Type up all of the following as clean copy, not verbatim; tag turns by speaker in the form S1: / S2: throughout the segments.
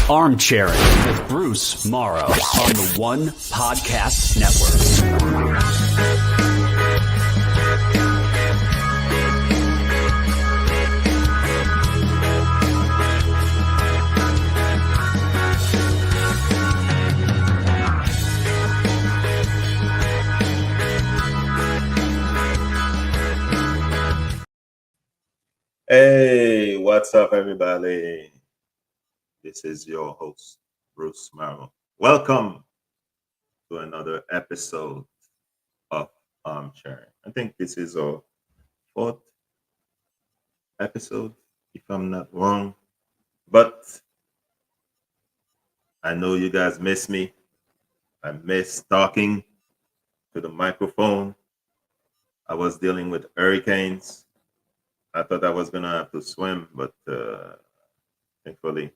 S1: Armchairing with Bruce Maro on the One Podcast Network.
S2: Hey, what's up, everybody? This is your host, Bruce Maro. Welcome to another episode of Armchairing. I think this is our fourth episode, if I'm not wrong. But I know you guys miss me. I miss talking to the microphone. I was dealing with hurricanes. I thought I was gonna have to swim, but thankfully,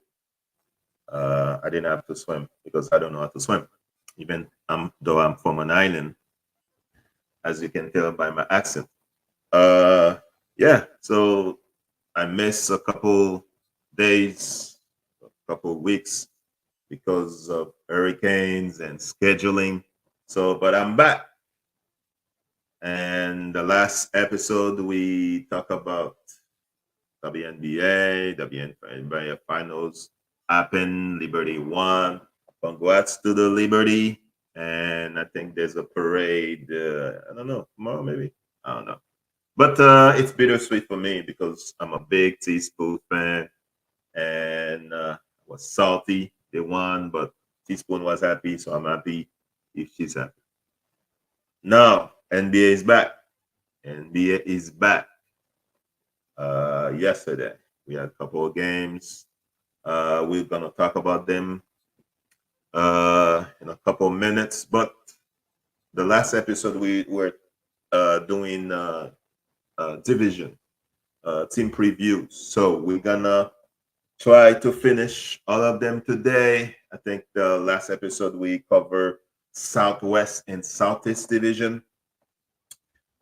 S2: I didn't have to swim because I don't know how to swim. Even though I'm from an island, as you can tell by my accent. Yeah, so I missed a couple days, a couple weeks because of hurricanes and scheduling. So, but I'm back. And the last episode, we talked about WNBA, WNBA finals happened. Liberty won. Congrats to the Liberty. And I think there's a parade. I don't know, tomorrow maybe. I don't know. But it's bittersweet for me because I'm a big Teaspoon fan, and was salty they won, but Teaspoon was happy, so I'm happy if she's happy. Now NBA is back. NBA is back. Yesterday we had a couple of games. We're gonna talk about them in a couple of minutes. But the last episode we were doing division team previews. So we're gonna try to finish all of them today. I think the last episode we covered Southwest and Southeast division.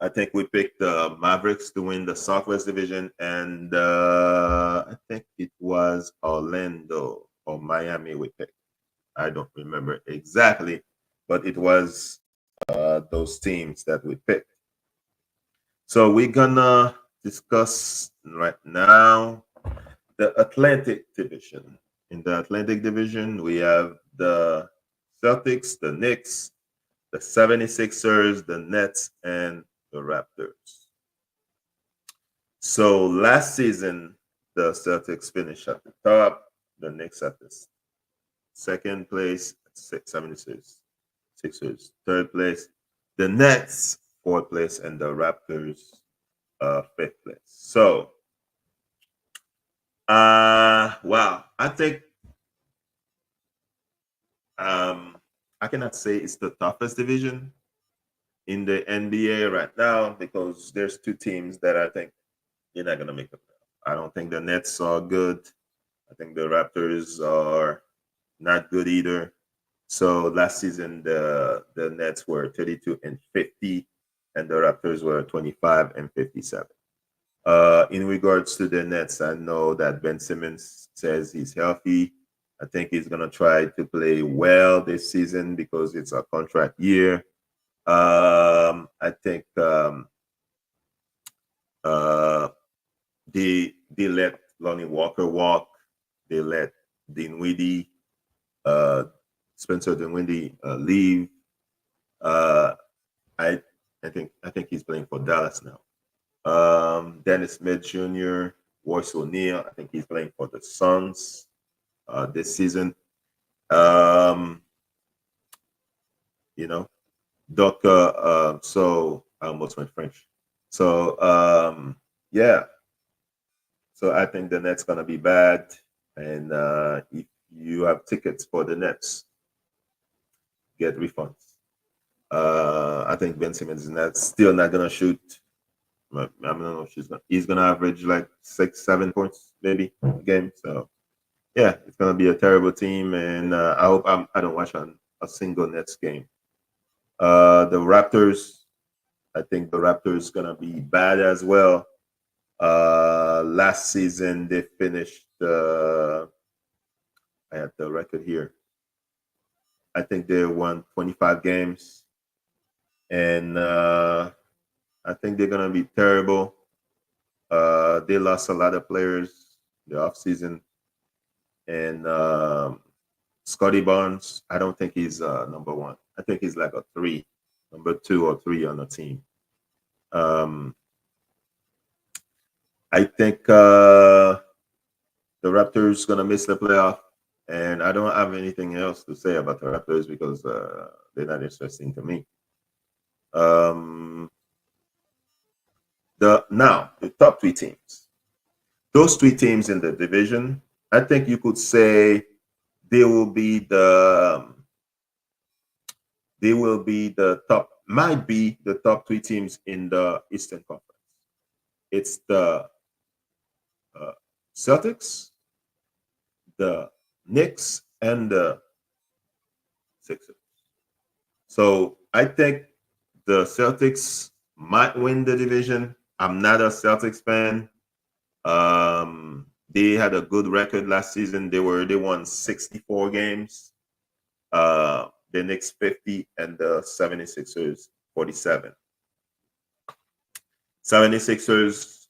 S2: I think we picked the Mavericks to win the Southwest Division, and I think it was Orlando or Miami we picked. I don't remember exactly, but it was those teams that we picked. So we're gonna discuss right now the Atlantic Division. In the Atlantic Division, we have the Celtics, the Knicks, the 76ers, the Nets, and the Raptors. So last season, the Celtics finished at the top, the Knicks at the second place, 76ers, third place, the Nets, fourth place, and the Raptors, fifth place. So, wow, I think I cannot say it's the toughest division in the NBA right now because there's two teams that I think you're not gonna make the playoff. I don't think the Nets are good. I think the Raptors are not good either. So last season the Nets were 32 and 50, and the Raptors were 25 and 57. In regards to the Nets, I know that Ben Simmons says he's healthy. I think he's gonna try to play well this season because it's a contract year. I think they let Lonnie Walker walk. They let Dinwiddie, Spencer Dinwiddie leave. I think he's playing for Dallas now. Dennis Smith Jr., Royce O'Neal. I think he's playing for the Suns this season. You know, Doc. So I almost went French. So yeah. So I think the Nets gonna be bad, and if you have tickets for the Nets, get refunds. I think Ben Simmons is still not gonna shoot. I don't know if he's gonna average like 6-7 points maybe a game. So yeah, it's gonna be a terrible team, and I hope I don't watch a single Nets game. The Raptors, I think the Raptors gonna be bad as well. Last season they finished I had the record here. I think they won 25 games, and I think they're gonna be terrible. They lost a lot of players the offseason, and Scotty Barnes, I don't think he's number one. I think he's like a three, number 2 or 3 on the team. Um, I think the Raptors gonna miss the playoff, and I don't have anything else to say about the Raptors because they're not interesting to me. Um, the top 3 teams, those 3 teams in the division, I think you could say they will be the top, might be the top 3 teams in the Eastern Conference. It's the uh, Celtics, the Knicks, and the Sixers. So I think the Celtics might win the division. I'm not a Celtics fan. They had a good record last season. They won 64 games. The Knicks 50 and the 76ers 47. 76ers,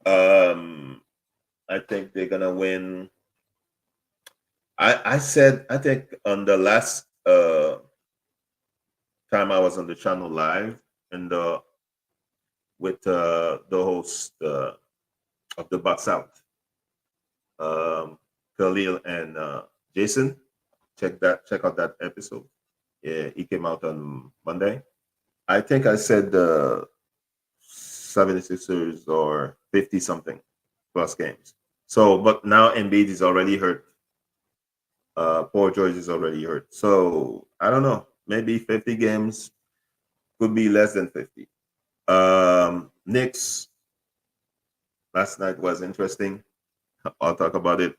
S2: I think they're gonna win. I think on the last time I was on the channel live and with the host of the Box Out, Khalil and Jason. Check out that episode. Yeah, he came out on Monday. I think I said the 76ers or 50 something plus games. So, but now Embiid is already hurt. Paul George is already hurt. So I don't know. Maybe 50 games, could be less than 50. Knicks last night was interesting. I'll talk about it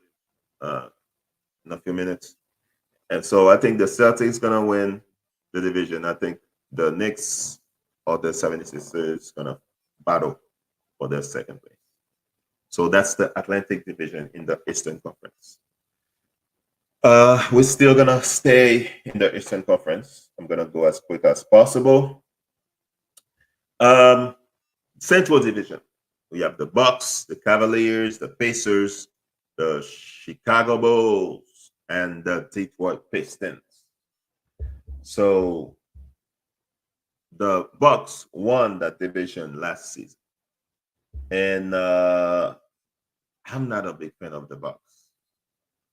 S2: in a few minutes. And so I think the Celtics gonna win the division. I think the Knicks or the 76ers gonna battle for their second place. So that's the Atlantic Division in the Eastern Conference. We're still gonna stay in the Eastern Conference. I'm gonna go as quick as possible. Central Division. We have the Bucks, the Cavaliers, the Pacers, the Chicago Bulls, and the Detroit Pistons. So the Bucks won that division last season, and I'm not a big fan of the Bucks.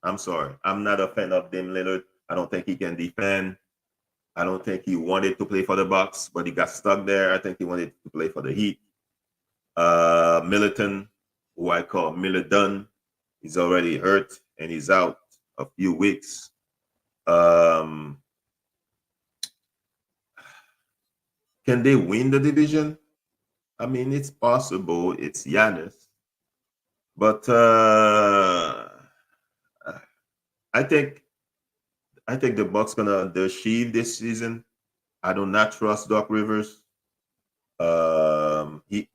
S2: I'm sorry, I'm not a fan of Dame Lillard. I don't think he can defend. I don't think he wanted to play for the Bucks, but he got stuck there. I think he wanted to play for the Heat. Middleton, who I call Miller Dunn, he's already hurt and he's out a few weeks. Can they win the division? I mean, it's possible. It's Giannis, but I think the Bucks gonna achieve this season. I do not trust Doc Rivers. He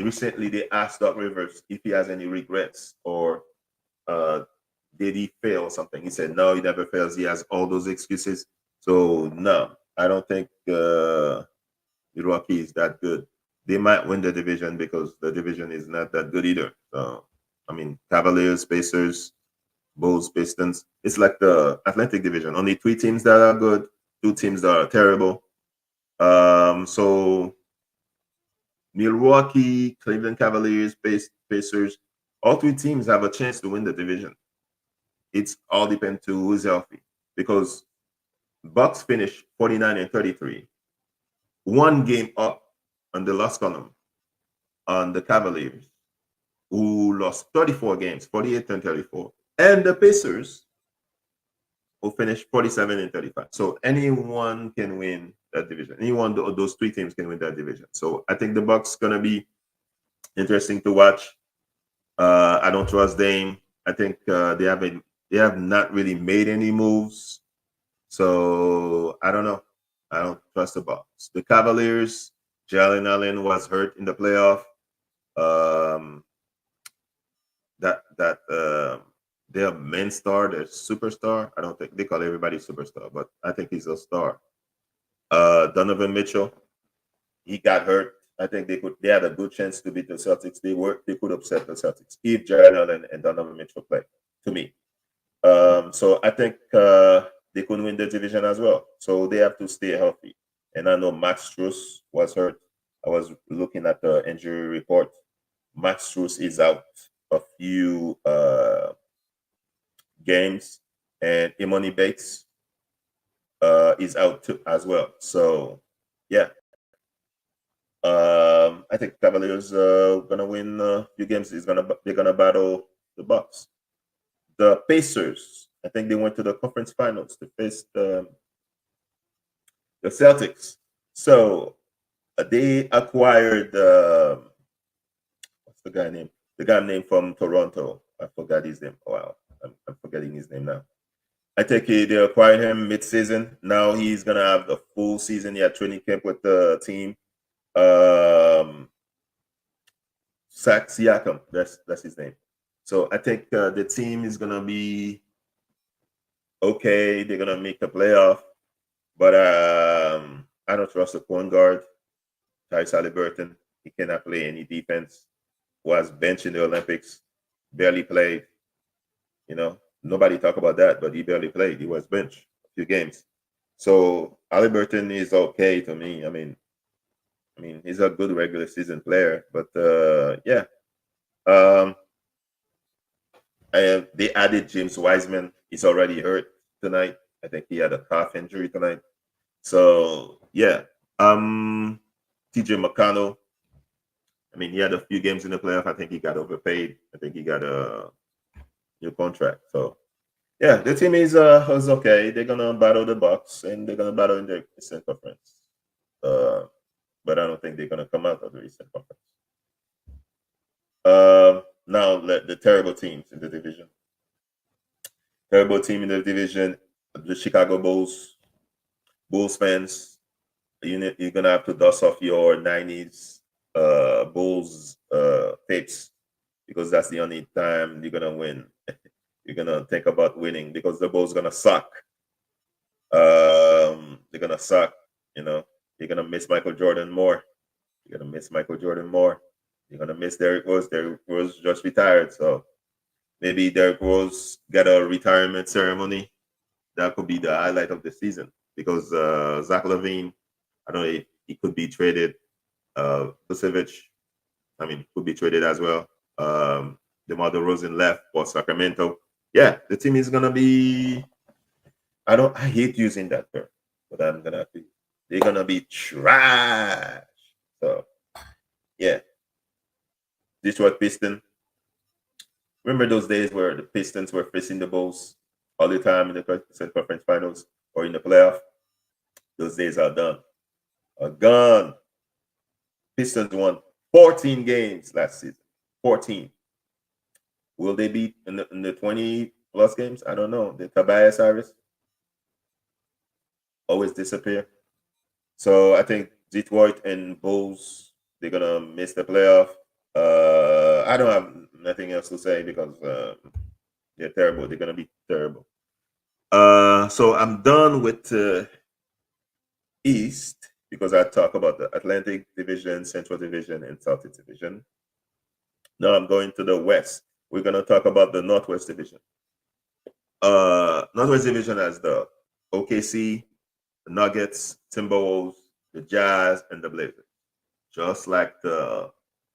S2: recently they asked Doc Rivers if he has any regrets or did he fail or something. He said no, he never fails. He has all those excuses. So no, I don't think Milwaukee is that good. They might win the division because the division is not that good either. So I mean, Cavaliers, Pacers, Bulls, Pistons. It's like the Atlantic Division. Only 3 teams that are good, 2 teams that are terrible. So Milwaukee, Cleveland Cavaliers, Pacers, all 3 teams have a chance to win the division. It's all depends to who's healthy because Bucks finished 49-33, 1 game up on the last column on the Cavaliers, who lost 34 games, 48-34, and the Pacers, who finished 47-35. So anyone can win that division. Anyone of those 3 teams can win that division. So I think the Bucks gonna be interesting to watch. I don't trust Dame. I think they have not really made any moves. So I don't know. I don't trust the Bucks. The Cavaliers, Jalen Allen was hurt in the playoff. That their main star, their superstar. I don't think they call everybody superstar, but I think he's a star. Donovan Mitchell, he got hurt. I think they had a good chance to beat the Celtics. They could upset the Celtics if Jared Allen and Donovan Mitchell play. To me, so I think they could win the division as well. So they have to stay healthy. And I know Max Strus was hurt. I was looking at the injury report. Max Strus is out a few games, and Imoni Bates is out too, as well. So yeah, I think Cavaliers gonna win a few games. They're gonna battle the Bucks. The Pacers, I think they went to the conference finals to face the Celtics. So they acquired what's the guy name? The guy named from Toronto. I forgot his name. Wow, I'm forgetting his name now. I think they acquired him mid-season. Now he's gonna have the full season. He had training camp with the team. Siakam, that's his name. So I think the team is gonna be okay. They're gonna make the playoff, but I don't trust the point guard, Tyrese Halliburton. He cannot play any defense. Was benched in the Olympics, barely played. You know, nobody talk about that, but he barely played. He was benched a few games. So Halliburton is okay to me. I mean, he's a good regular season player, but yeah. Um, they added James Wiseman. He's already hurt tonight. I think he had a calf injury tonight. So yeah. TJ McConnell. I mean, he had a few games in the playoff. I think he got overpaid. I think he got a new contract. So yeah, the team is okay. They're gonna battle the Bucks and they're gonna battle in the Eastern Conference. But I don't think they're gonna come out of the Eastern Conference. Now the terrible teams in the division. Terrible team in the division, the Chicago Bulls. Bulls fans, you're gonna have to dust off your '90s Bulls tapes because that's the only time you're gonna win. You're gonna think about winning because the Bulls gonna suck. They're gonna suck. You know, you're gonna miss Michael Jordan more. You're gonna miss Michael Jordan more. You're gonna miss Derrick Rose. Derrick Rose just retired, so maybe Derrick Rose got a retirement ceremony. That could be the highlight of the season because Zach LaVine, I don't know if he could be traded. Vucevic, I mean, could be traded as well. DeMar DeRozan left for Sacramento. Yeah, the team is gonna be. I hate using that term, but I'm gonna be. They're gonna be trash. So yeah, Detroit Pistons. Remember those days where the Pistons were facing the Bulls all the time in the conference finals or in the playoff? Those days are done. Are gone. Pistons won 14 games last season. 14. Will they beat in the 20 plus games? I don't know. The Tobias Harris always disappear. So I think Detroit and Bulls, they're gonna miss the playoff. I don't have nothing else to say because they're terrible. They're gonna be terrible. So I'm done with East because I talk about the Atlantic Division, Central Division, and Southeast Division. Now I'm going to the West. We're gonna talk about the Northwest Division. Northwest Division has the OKC, the Nuggets, Timberwolves, the Jazz, and the Blazers. Just like the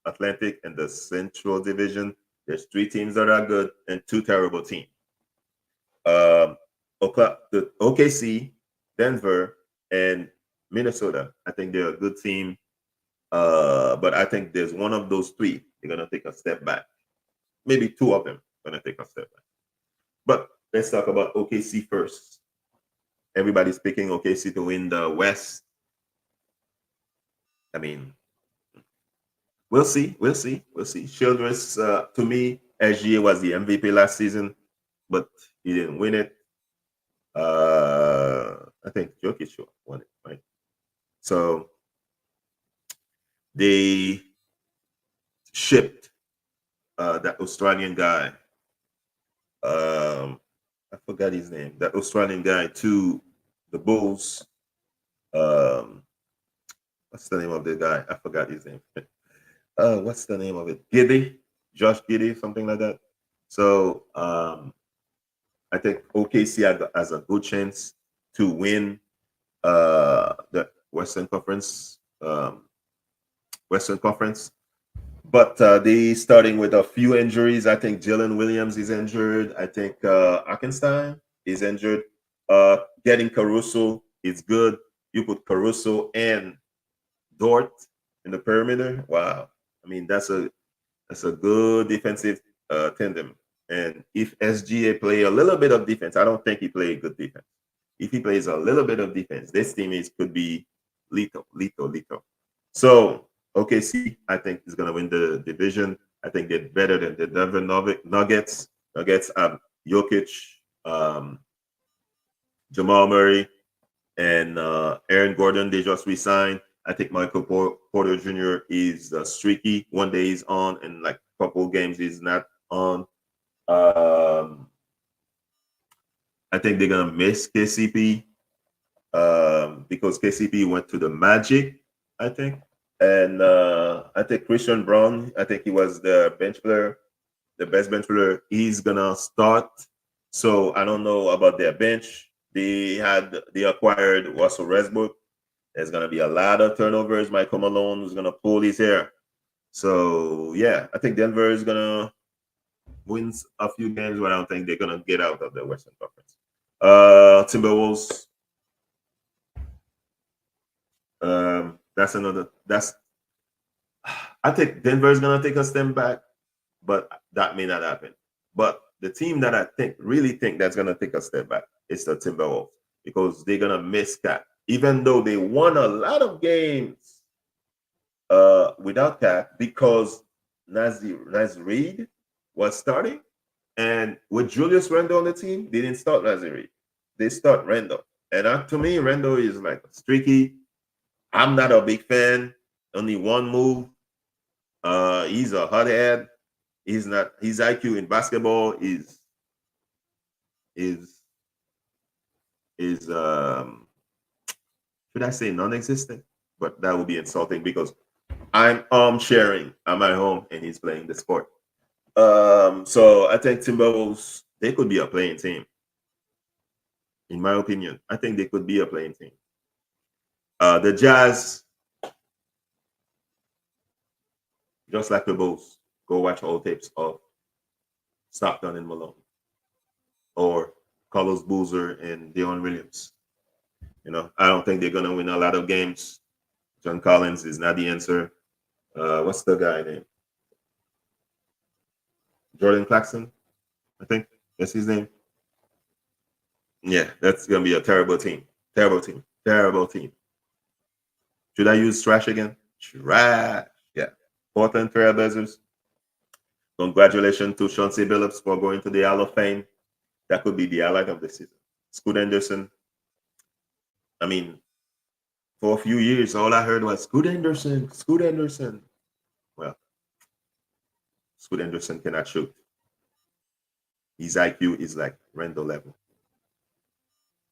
S2: Atlantic and the Central Division, there's 3 teams that are good and 2 terrible teams. The OKC, Denver, and Minnesota. I think they're a good team, but I think there's one of those 3 they're gonna take a step back. Maybe 2 of them gonna take a step back. But let's talk about OKC first. Everybody's picking OKC to win the West. I mean, we'll see. Childress, to me, SGA was the MVP last season, but he didn't win it. I think Jokic won it, right? So they shipped that Australian guy. I forgot his name. That Australian guy to the Bulls. Um, what's the name of the guy? I forgot his name. What's the name of it? Giddy, Josh Giddy, something like that. So I think OKC has a good chance to win the Western Conference. But they starting with a few injuries. I think Jalen Williams is injured. I think Arkenstein is injured. Getting Caruso is good. You put Caruso and Dort in the perimeter. Wow. I mean, that's a good defensive tandem. And if SGA play a little bit of defense, I don't think he play good defense. If he plays a little bit of defense, this team could be lethal, lethal, lethal. So OKC, I think, is going to win the division. I think they're better than the Denver Nuggets. Nuggets have Jokic, um, Jamal Murray, and Aaron Gordon. They just resigned. I think Michael Porter Jr. is streaky. One day he's on, and like a couple games he's not on. I think they're gonna miss KCP because KCP went to the Magic, I think, and I think Christian Brown. I think he was the bench player, the best bench player. He's gonna start. So I don't know about their bench. They acquired Russell Westbrook. There's gonna be a lot of turnovers. Michael Malone is gonna pull his hair. So yeah, I think Denver is gonna win a few games, but I don't think they're gonna get out of the Western Conference. Timberwolves. That's another. That's. I think Denver is gonna take a step back, but that may not happen. But the team that I really think that's gonna take a step back is the Timberwolves because they're gonna miss Cat, even though they won a lot of games without Cat because Naz Reid was starting, and with Julius Randle on the team, they didn't start Naz Reid. They start Randle, and to me, Randle is like streaky. I'm not a big fan. Only one move. He's a hothead. He's not. His IQ in basketball is should I say non-existent? But that would be insulting because I'm armchairing at my home and he's playing the sport. So I think Timberwolves they could be a playing team. In my opinion, I think they could be a playing team. The Jazz, just like the Bulls, go watch old tapes of Stockton and Malone or Carlos Boozer and Deon Williams. I don't think they're gonna win a lot of games. John Collins is not the answer. What's the guy name? Jordan Clarkson, I think that's his name. Yeah, that's gonna be a terrible team. Terrible team. Terrible team. Should I use trash again? Trash. Yeah. Portland Trailblazers. Congratulations to Chauncey Billups for going to the Hall of Fame. That could be the highlight of the season. Scoot Henderson. I mean, for a few years, all I heard was Scoot Henderson, Scoot Henderson. Well, Scoot Henderson cannot shoot. His IQ is like Randall level.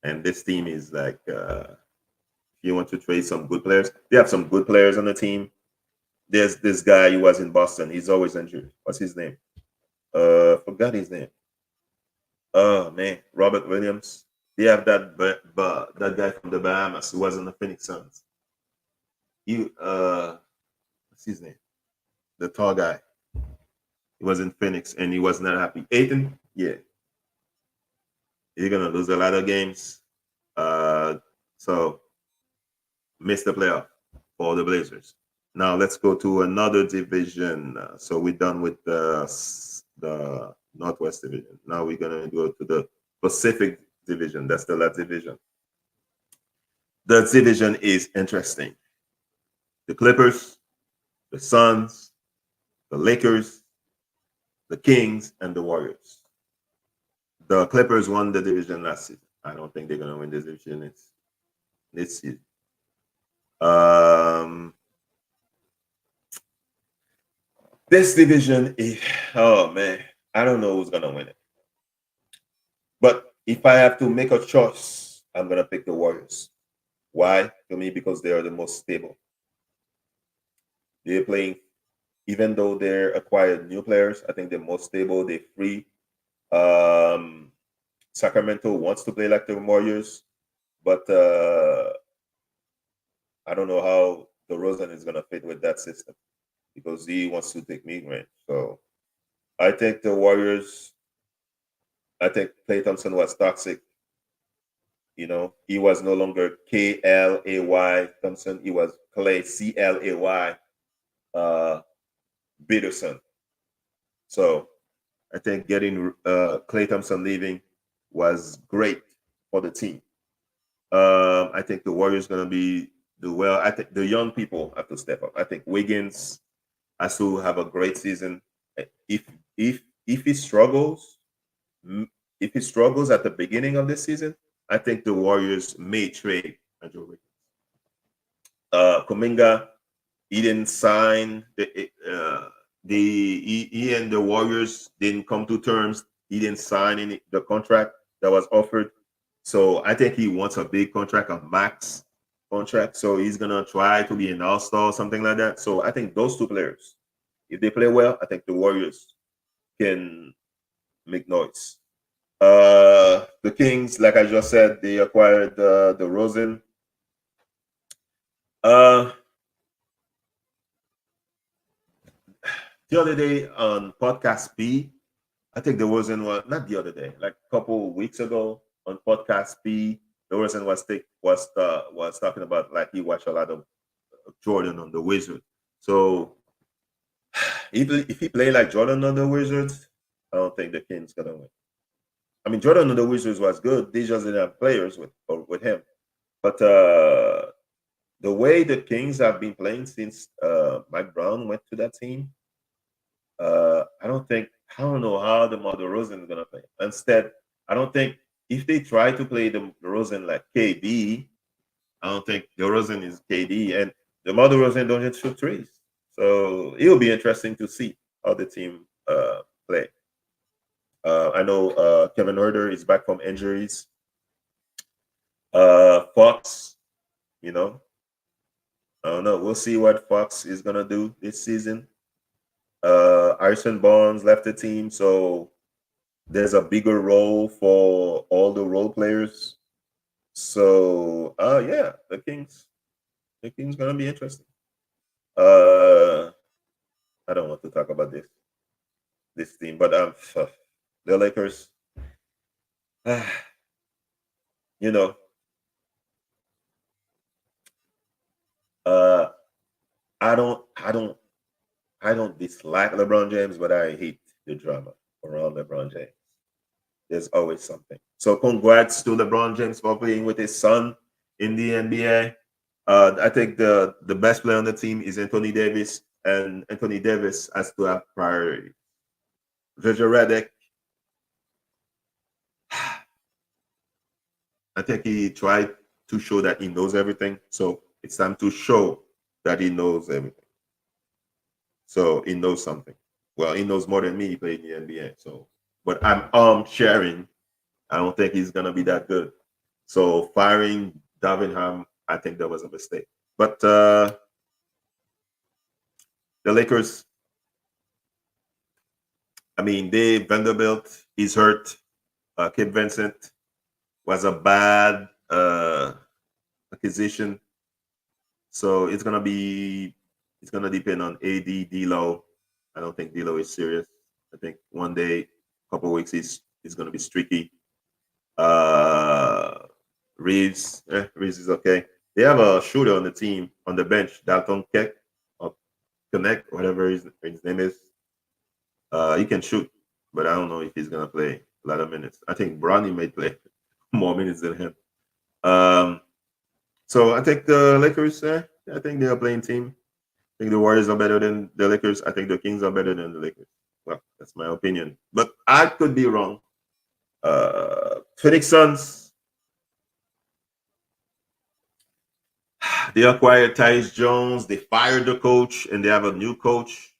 S2: And this team is like, if you want to trade some good players, they have some good players on the team. There's this guy who was in Boston. He's always injured. What's his name? Forgot his name. Oh man, Robert Williams. They have that guy from the Bahamas who was in the Phoenix Suns. What's his name? The tall guy. He was in Phoenix and he was not happy. Aiton, yeah. You're gonna lose a lot of games. So miss the playoff for the Blazers. Now let's go to another division. So we're done with the Northwest Division. Now we're gonna go to the Pacific Division. That's the last division. The division is interesting. The Clippers, the Suns, the Lakers, the Kings, and the Warriors. The Clippers won the division last season. I don't think they're gonna win this division this season. This division is, oh man, I don't know who's gonna win it. But if I have to make a choice, I'm gonna pick the Warriors. Why? To me, because they are the most stable. They're playing, even though they're acquired new players. I think they're most stable. They're free. Um, Sacramento wants to play like the Warriors, but I don't know how the Rosen is gonna fit with that system because he wants to take mid-range. So I think the Warriors. I think Clay Thompson was toxic. He was no longer Klay Thompson. He was Clay Clay Peterson. So I think getting Clay Thompson leaving was great for the team. I think the Warriors gonna do well. I think the young people have to step up. I think Wiggins has to have a great season. If if he struggles, if he struggles at the beginning of the season, I think the Warriors may trade Andrew Wiggins. Kuminga, he didn't sign he and the Warriors didn't come to terms. He didn't sign the contract that was offered. So I think he wants a big contract, a max contract. So he's gonna try to be an all-star, something like that. So I think those two players, if they play well, I think the Warriors can make noise. The Kings, like I just said, they acquired the Rosen. Uh, the other day on podcast B, I think there wasn't one, not the other day, like a couple weeks ago on podcast B, the Rosen was talking about like he watched a lot of Jordan on the Wizards. So if he play like Jordan on the Wizards, I don't think the Kings gonna win. I mean, Jordan on the Wizards was good. They just didn't have players with him. But the way the Kings have been playing since Mike Brown went to that team, I don't know how the Rosen is gonna play. Instead, I don't think if they try to play the Rosen like KD, I don't think the Rosen is KD, and the Rosen don't just shoot threes. So it'll be interesting to see how the team play. I know Kevin Herter is back from injuries. Fox, you know, I don't know. We'll see what Fox is gonna do this season. Harrison Barnes left the team, so there's a bigger role for all the role players. So yeah, the Kings gonna be interesting. I don't want to talk about this team, but the Lakers, you know, uh, I don't I don't I don't dislike LeBron James, but I hate the drama around LeBron James. There's always something. So congrats to LeBron James for playing with his son in the NBA. I think the best player on the team is Anthony Davis, and Anthony Davis has to have priority. Virgil Redick, I think he tried to show that he knows everything. So it's time to show that he knows everything. So he knows something. Well, he knows more than me. He played in the NBA. So, but I'm sharing. I don't think he's gonna be that good. So firing Davenham, I think that was a mistake. But the Lakers, I mean, Vanderbilt is hurt. Kip Vincent was a bad acquisition. So it's gonna depend on AD D'Lo. I don't think D'Lo is serious. I think one day, couple weeks, he's gonna be streaky. Uh, Reeves is okay. They have a shooter on the team on the bench, Dalton Keck or Connect, whatever his name is. He can shoot, but I don't know if he's gonna play a lot of minutes. I think Bronny may play more minutes than him. Um, so I think the Lakers. I think they're a playing team. I think the Warriors are better than the Lakers. I think the Kings are better than the Lakers. Well, that's my opinion, but I could be wrong. Phoenix Suns. They acquired Tyus Jones. They fired the coach, and they have a new coach.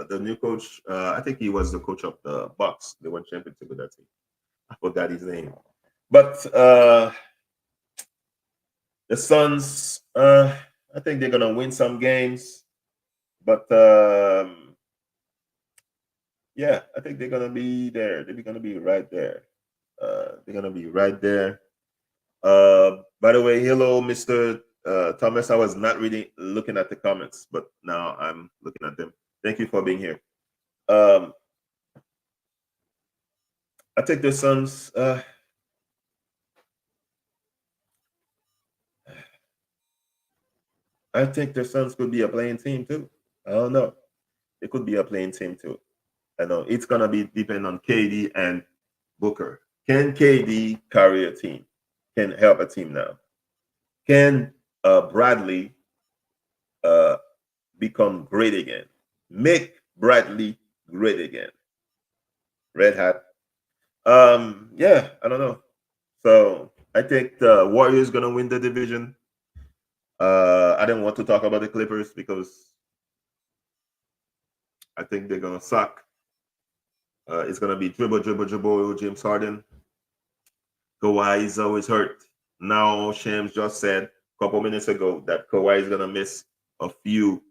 S2: The new coach, I think he was the coach of the Bucks. They won championship with that team. I forgot his name. But the Suns, I think they're gonna win some games. But yeah, I think they're gonna be there. They're gonna be right there. They're gonna be right there. By the way, hello, Mr. Thomas. I was not really looking at the comments, but now I'm looking at them. Thank you for being here. I think the Suns. I think the Suns could be a playing team too. I don't know. It could be a playing team too. I know it's gonna be depend on KD and Booker. Can KD carry a team? Can help a team now? Can Bradley uh, become great again? Make Bradley great again? Red Hat. Yeah, I don't know. So I think the Warriors gonna win the division. I didn't want to talk about the Clippers because I think they're gonna suck. It's gonna be dribble, dribble, dribble. James Harden. Kawhi is always hurt. Now Shams just said a couple minutes ago that Kawhi is gonna miss a few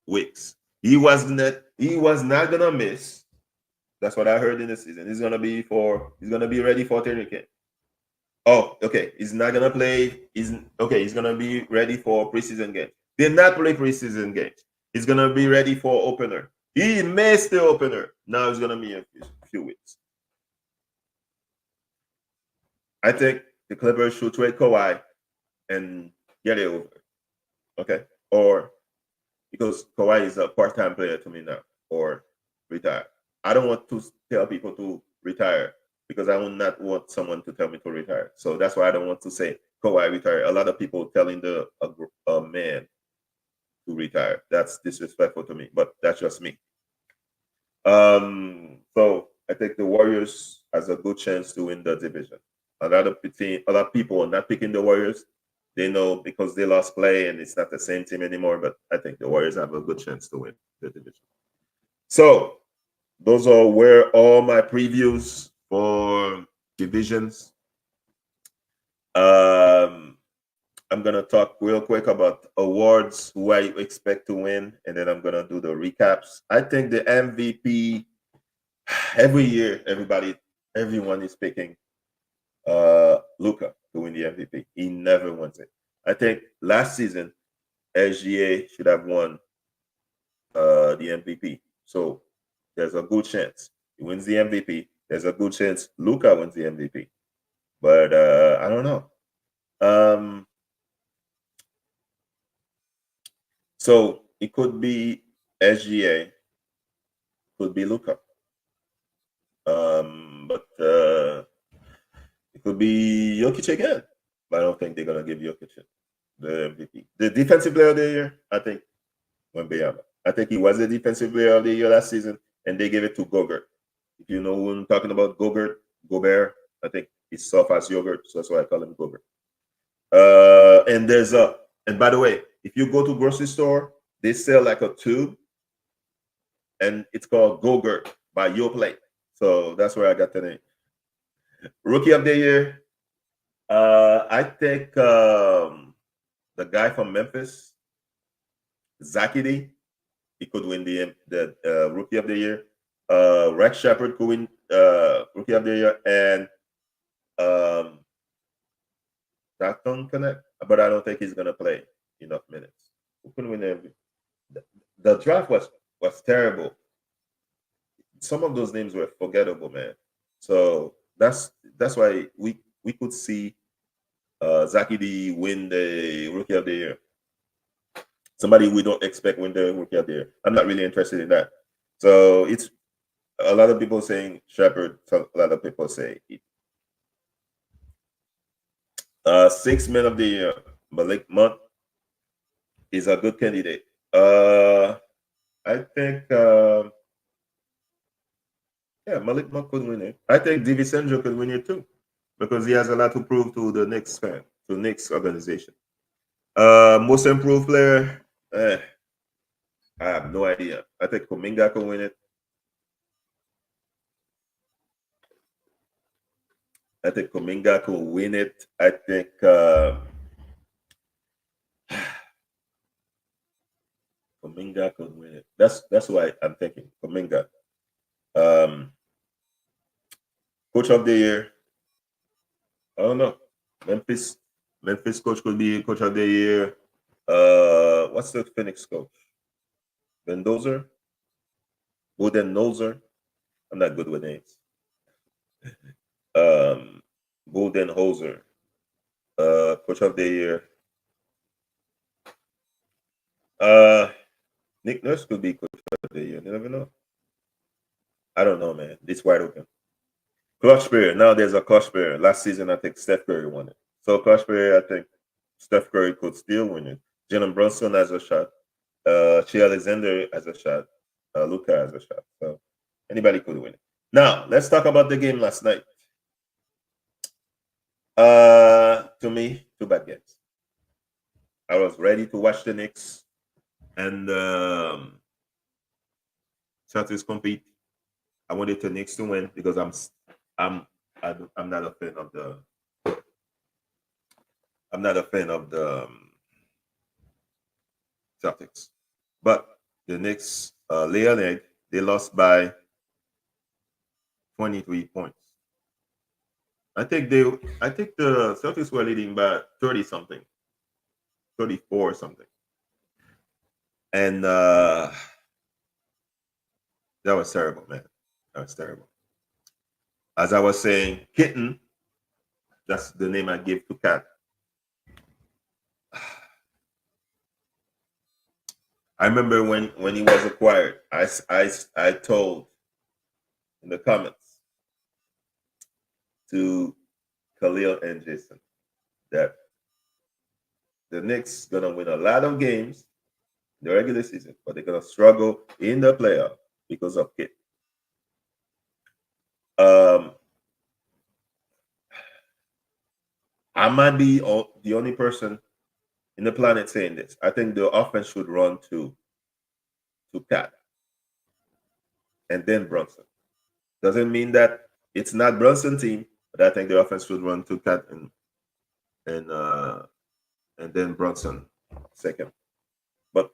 S2: weeks. He was not. He was not gonna miss. That's what I heard in the season. He's gonna be for. He's gonna be ready for training camp. Oh, okay. He's not gonna play. He's okay. He's gonna be ready for preseason games. Did not play preseason games. He's gonna be ready for opener. He missed the opener. Now it's gonna be a few weeks. I think the Clippers should trade Kawhi and get it over. Okay, or because Kawhi is a part-time player to me now, or retire. I don't want to tell people to retire because I will not want someone to tell me to retire. So that's why I don't want to say Kawhi retire. A lot of people telling a man to retire. That's disrespectful to me, but that's just me. So I think the Warriors has a good chance to win the division. A lot of people are not picking the Warriors. They know because they lost Clay and it's not the same team anymore. But I think the Warriors have a good chance to win the division. So those were all my previews for divisions. I'm gonna talk real quick about awards, who I expect to win, and then I'm gonna do the recaps. I think the MVP every year, everyone is picking Luka to win the MVP. He never wins it. I think last season SGA should have won the MVP. So there's a good chance he wins the MVP. There's a good chance Luka wins the MVP. But I don't know. So it could be SGA, could be Luka. But it could be Jokic again. But I don't think they're gonna give Jokic the MVP. The defensive player of the year, I think, Wembanyama. I think he was the defensive player of the year last season, and they gave it to Gobert. If you know who I'm talking about, Gobert. I think he's soft as yogurt, so that's why I call him Gobert. And by the way, if you go to grocery store, they sell like a tube, and it's called Gogurt by Yoplait. So that's where I got the name. Rookie of the year, I think the guy from Memphis, Zakidi, he could win the Rookie of the Year. Rex Shepard could win Rookie of the Year, and Dalton Connect, but I don't think he's gonna play enough minutes. Who could win MVP? The draft was terrible. Some of those names were forgettable, man. So that's why we could see Zakidi win the Rookie of the Year. Somebody we don't expect win the Rookie of the Year. I'm not really interested in that. So it's a lot of people saying Shepard. A lot of people say it. 6 men of the year, Malik Monk is a good candidate. I think Malik Monk could win it. I think DiVincenzo could win it too, because he has a lot to prove to the Knicks fan, to the Knicks organization. Most improved player, I have no idea. I think Kuminga could win it. I think Kuminga could win it. I think Kuminga could win it. That's why I'm thinking Kuminga. Um, Coach of the year. I don't know. Memphis Memphis coach could be coach of the year. What's the Phoenix coach? Mendoza? Budenholzer? I'm not good with names. Um, Budenholzer. Coach of the year. Uh, Nick Nurse could be coach of the year. You never know. I don't know, man. It's wide open. Clutch player. Now there's a clutch player. Last season, I think Steph Curry won it. So clutch player, I think Steph Curry could still win it. Jalen Brunson has a shot. Shea Alexander has a shot. Luca has a shot. So anybody could win it. Now let's talk about the game last night. To me, two bad games. I was ready to watch the Knicks and Celtics compete. I wanted the Knicks to win because I'm not a fan of the Celtics, but the Knicks lay an egg. They lost by 23 points. I think the Celtics were leading by 30 something, 34 something, and that was terrible, man. That was terrible. As I was saying, Kitten, that's the name I gave to Cat. I remember when he was acquired, I told in the comments to Khalil and Jason that the Knicks gonna win a lot of games in the regular season, but they're gonna struggle in the playoff because of Kit. I might be the only person in the planet saying this. I think the offense should run to Cat and then Brunson. Doesn't mean that it's not Brunson team, but I think the offense should run to Cat and then Brunson second. But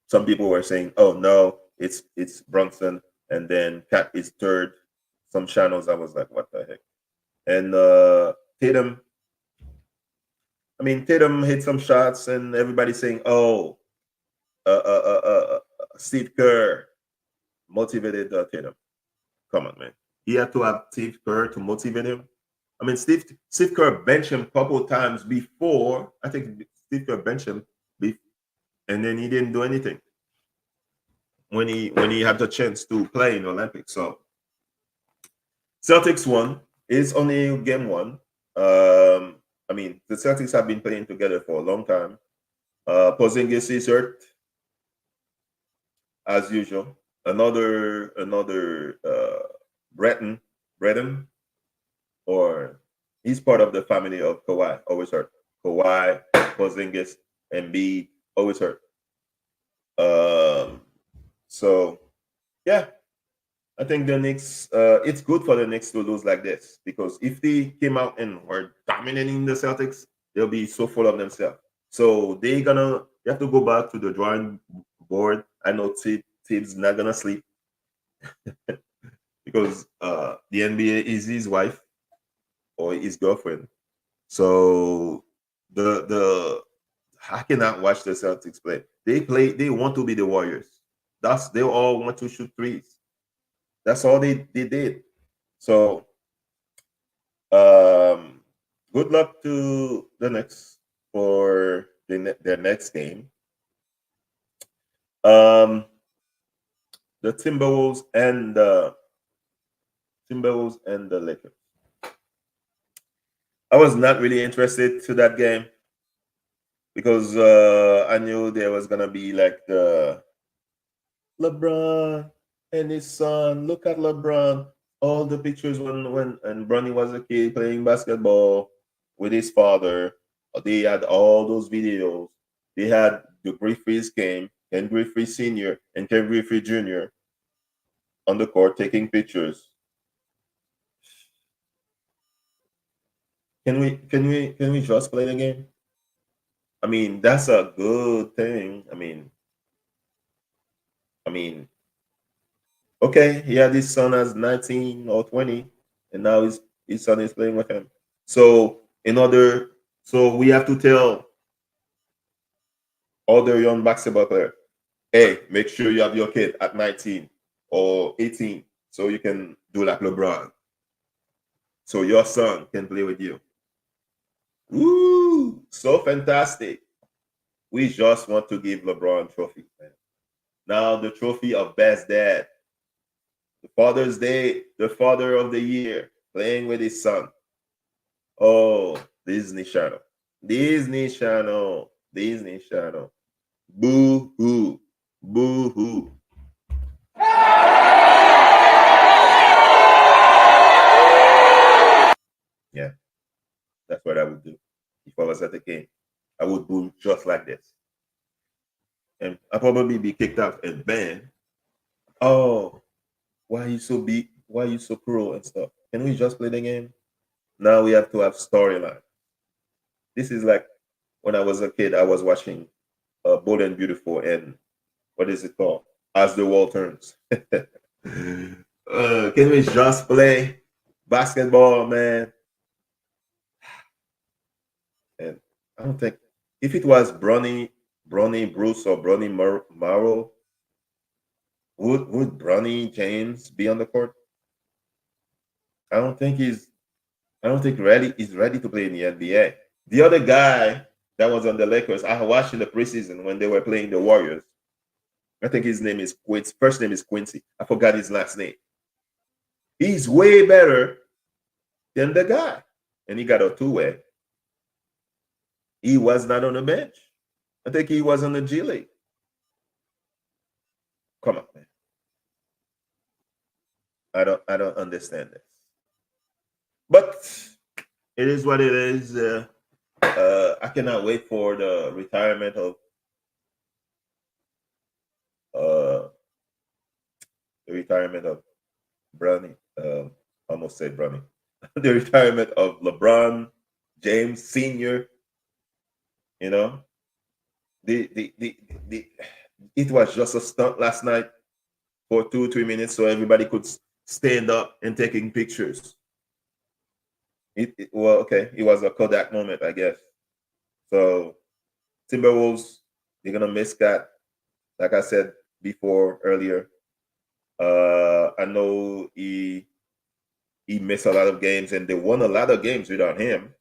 S2: some people were saying, "Oh no, it's Brunson and then Cat is third." Some channels, I was like, "What the heck?" And Tatum, I mean, Tatum hit some shots, and everybody's saying, "Oh, Steve Kerr motivated Tatum." Come on, man. He had to have Steve Kerr to motivate him. I mean, Steve Kerr benched him a couple of times before. I think Steve Kerr benched him, and then he didn't do anything when he had the chance to play in the Olympics. So Celtics won. It's only game one. I mean, the Celtics have been playing together for a long time. Porzingis is hurt as usual. Another Breton, or he's part of the family of Kawhi. Always hurt. Kawhi, Porzingis, Embiid always hurt. So yeah, I think the Knicks. It's good for the Knicks to lose like this because if they came out and were dominating the Celtics, they'll be so full of themselves. So they have to go back to the drawing board. I know Tibbs not gonna sleep because the NBA is his wife or his girlfriend. So the I cannot watch the Celtics play. They want to be the Warriors. They all want to shoot threes. That's all they did. So good luck to the Knicks for their next game. The Timberwolves and the Lakers. I was not really interested to that game because I knew there was gonna be like the LeBron and his son. Look at LeBron. All the pictures when and Bronny was a kid playing basketball with his father. They had all those videos. They had the Griffiths came, Ken Griffey Sr. and Ken Griffey Jr. on the court taking pictures. Can we just play the game? I mean, that's a good thing. I mean, okay, he had his son as 19 or 20, and now his son is playing with him. So so we have to tell other young basketball players, hey, make sure you have your kid at 19 or 18 so you can do like LeBron. So your son can play with you. Woo! So fantastic. We just want to give LeBron trophy, man. Now the trophy of best dad, the Father's Day, the father of the year, playing with his son. Oh, Disney Channel. Disney Channel. Disney Channel. Boo hoo. Boo hoo. Yeah, that's what I would do if I was at the game. I would boo just like this. And I'd probably be kicked out and banned. Oh, why are you so big? Why are you so cruel and stuff? Can we just play the game? Now we have to have storyline. This is like when I was a kid, I was watching Bold and Beautiful and what is it called? As the World Turns. Can we just play basketball, man? And I don't think if it was Bronny Bruce or Maro, would Bronny James be on the court? I don't think he's. I don't think he's ready to play in the NBA. The other guy that was on the Lakers, I watched in the preseason when they were playing the Warriors. I think his name is Quincy. First name is Quincy. I forgot his last name. He's way better than the guy, and he got a two-way. He was not on the bench. I think he was on the G League. Come on, man. I don't understand this. But it is what it is. I cannot wait for the retirement of uh, Bronny. Almost said Bronny. The retirement of LeBron James Senior. You know, the it was just a stunt last night for 2 or 3 minutes, so everybody could stand up and taking pictures. Well, okay, it was a Kodak moment, I guess. So Timberwolves, they're gonna miss that. Like I said before earlier, I know he missed a lot of games, and they won a lot of games without him.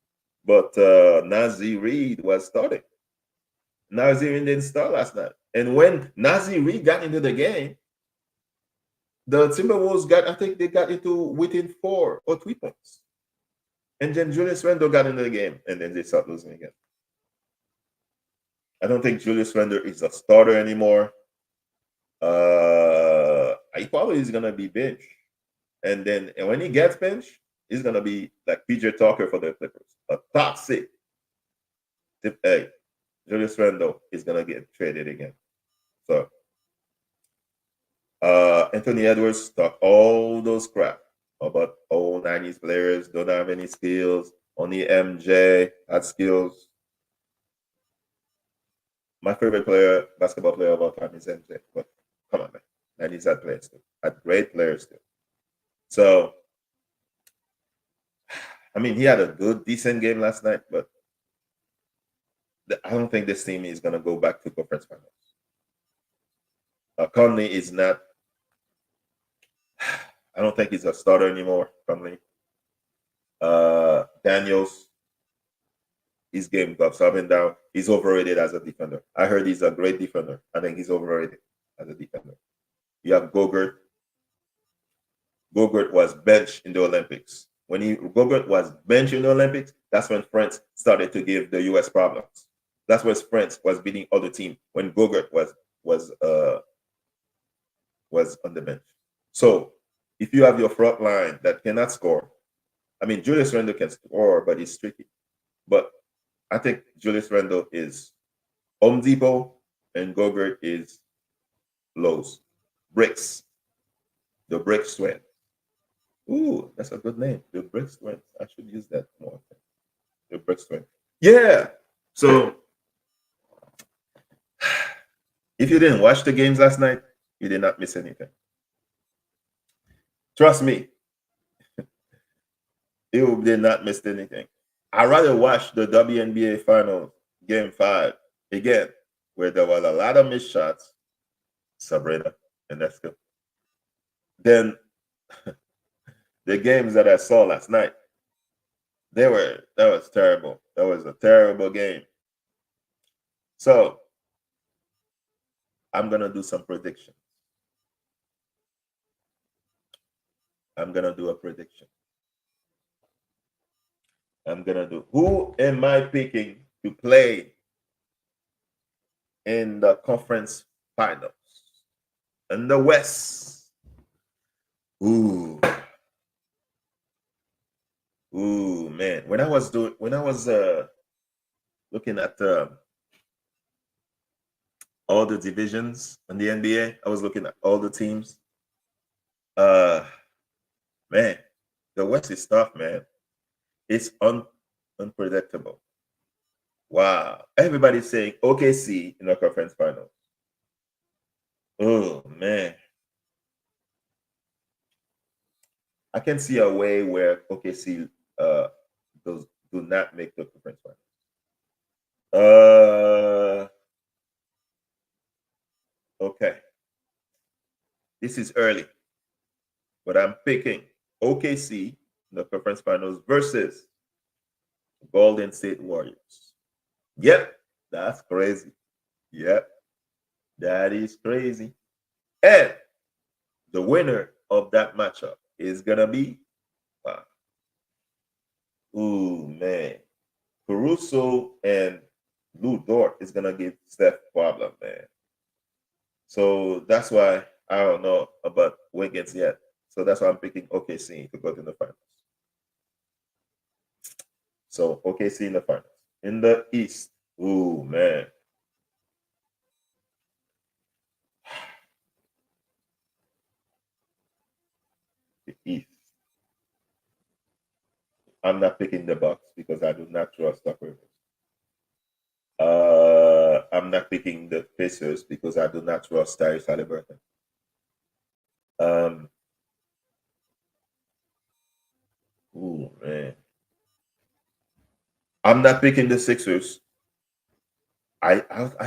S2: But Nazi Reed was starting. Nazi Reed didn't start last night, and when Nazi Reed got into the game, the Timberwolves I think they got into within 4 or 3 points, and then Julius Randle got into the game, and then they start losing again. I don't think Julius Randle is a starter anymore. He probably is gonna be benched, and then when he gets benched, he's gonna be like PJ Tucker for the Clippers, a toxic. Hey, Julius Randle is gonna get traded again. So Anthony Edwards talk all those crap about all 90s players don't have any skills. Only MJ had skills. My favorite basketball player of all time is MJ. But come on, man. 90s had players too. Had great players too. So I mean, he had a good, decent game last night, but I don't think this team is gonna go back to conference finals. Conley is not. I don't think he's a starter anymore. Conley. Daniels, his game goes up and down. He's overrated as a defender. I heard he's a great defender. I think he's overrated as a defender. You have Gogurt. Gogurt was benched in the Olympics. When Gogurt was benched in the Olympics, that's when France started to give the US problems. That's when France was beating other teams when Gogurt was on the bench. So if you have your front line that cannot score, I mean Julius Randle can score, but it's tricky. But I think Julius Randle is Home Depot and Gogurt is Lowe's. Bricks. The Bricks Twin. Ooh, that's a good name. The Bricks Twin. I should use that more often. The Bricks twin. Yeah. So if you didn't watch the games last night, you did not miss anything. Trust me, you did not miss anything. I rather watch the WNBA Finals Game 5 again, where there was a lot of missed shots, Sabrina and Esco, than the games that I saw last night. That was terrible. That was a terrible game. So I'm gonna do some predictions. I'm gonna do a prediction. I'm gonna do. Who am I picking to play in the conference finals in the West? Ooh, man. When I was looking at all the divisions in the NBA, I was looking at all the teams. Uh, man, the West is tough, man. It's unpredictable. Wow. Everybody's saying OKC in the conference finals. Oh, man. I can see a way where OKC do not make the conference finals. Okay. This is early, but I'm picking OKC in the conference finals versus Golden State Warriors. Yep, that's crazy. Yep, that is crazy. And the winner of that matchup is gonna be, wow. Ooh, man, Caruso and Lou Dort is gonna give Steph problem, man. So that's why I don't know about Wiggins yet. So that's why I'm picking OKC to go to the finals. So OKC in the finals. In the East, ooh, man. The East. I'm not picking the Bucks because I do not trust Doc Rivers. I'm not picking the Pacers because I do not trust Tyrese Haliburton. Um, ooh, man. I'm not picking the Sixers. I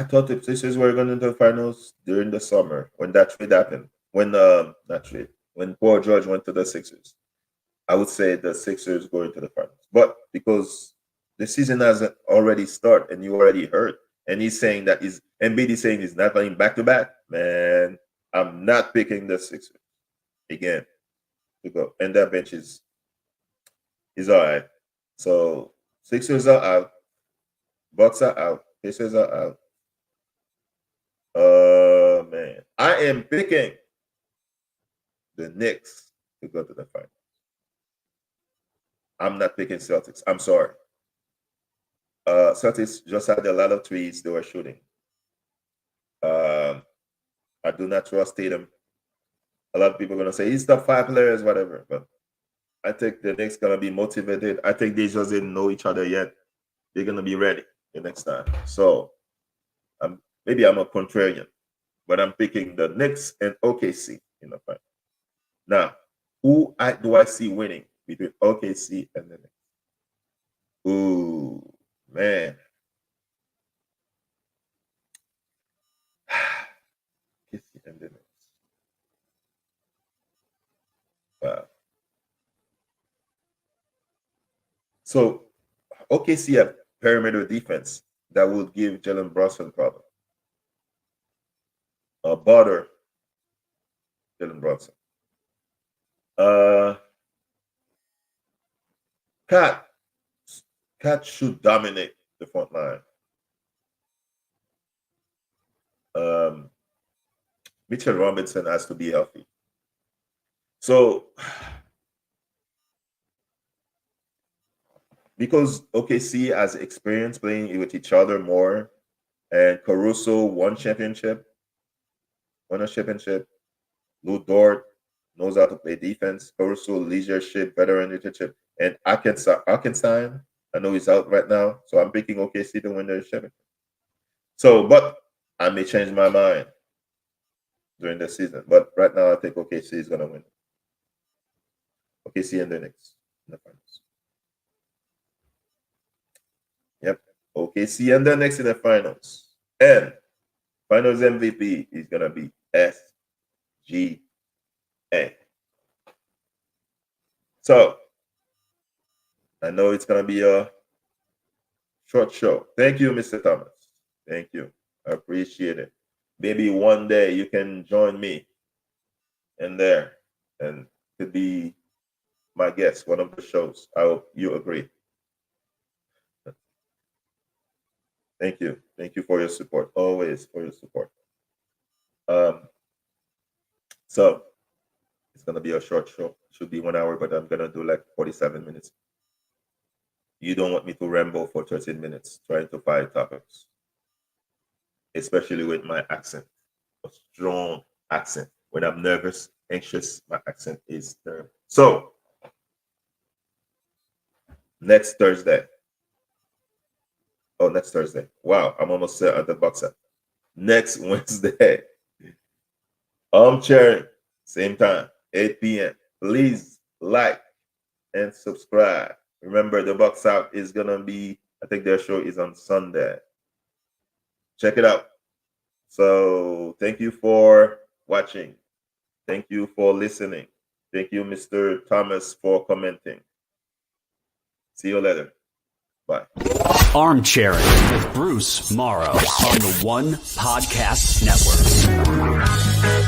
S2: thought the Sixers were going to the finals during the summer when that trade happened. When not trade, when Paul George went to the Sixers. I would say the Sixers going to the finals. But because the season hasn't already started and you already heard, and he's saying that he's Embiid is saying he's not playing back to back, man, I'm not picking the Sixers again to go. And that bench is all right. So Sixers are out, Bucks are out, Pacers are out. Man, I am picking the Knicks to go to the finals. I'm not picking Celtics. I'm sorry. Celtics just had a lot of threes they were shooting. Um, I do not trust Tatum. A lot of people are gonna say he's top five players, whatever. But I think the Knicks gonna be motivated. I think they just didn't know each other yet. They're gonna be ready the next time. So maybe I'm a contrarian, but I'm picking the Knicks and OKC in the final. Now, do I see winning between OKC and the Knicks? Ooh, man. OKC and the Knicks. Wow. So OKC have perimeter defense that will give Jalen Brunson problem. Bother Jalen Brunson. Uh, Cat should dominate the front line. Um, Mitchell Robinson has to be healthy. So because OKC has experience playing with each other more, and Caruso won a championship. Lou Dort knows how to play defense. Caruso leadership, veteran leadership, and Arkansas. I know he's out right now, so I'm picking OKC to win the championship. So, but I may change my mind during the season. But right now, I think OKC is going to win. OKC and the Knicks in the finals. Yep. OKC and the Knicks in the finals. And finals MVP is going to be SGA. So, I know it's going to be a short show. Thank you, Mr. Thomas. Thank you. I appreciate it. Maybe one day you can join me in there and could be my guest, one of the shows. I hope you agree. Thank you. Thank you for your support. Always for your support. So it's gonna be a short show. It should be 1 hour, but I'm gonna do like 47 minutes. You don't want me to ramble for 13 minutes trying to find topics, especially with my accent, a strong accent. When I'm nervous, anxious, my accent is there. So next Thursday. Oh, next Thursday. Wow, I'm almost set at the box set. Next Wednesday. Armchairing, same time, 8 p.m. Please like and subscribe. Remember, the box out is gonna be, I think their show is on Sunday. Check it out. So thank you for watching. Thank you for listening. Thank you, Mr. Thomas, for commenting. See you later. Bye.
S1: Armchairing with Bruce Maro on the One Podcast Network.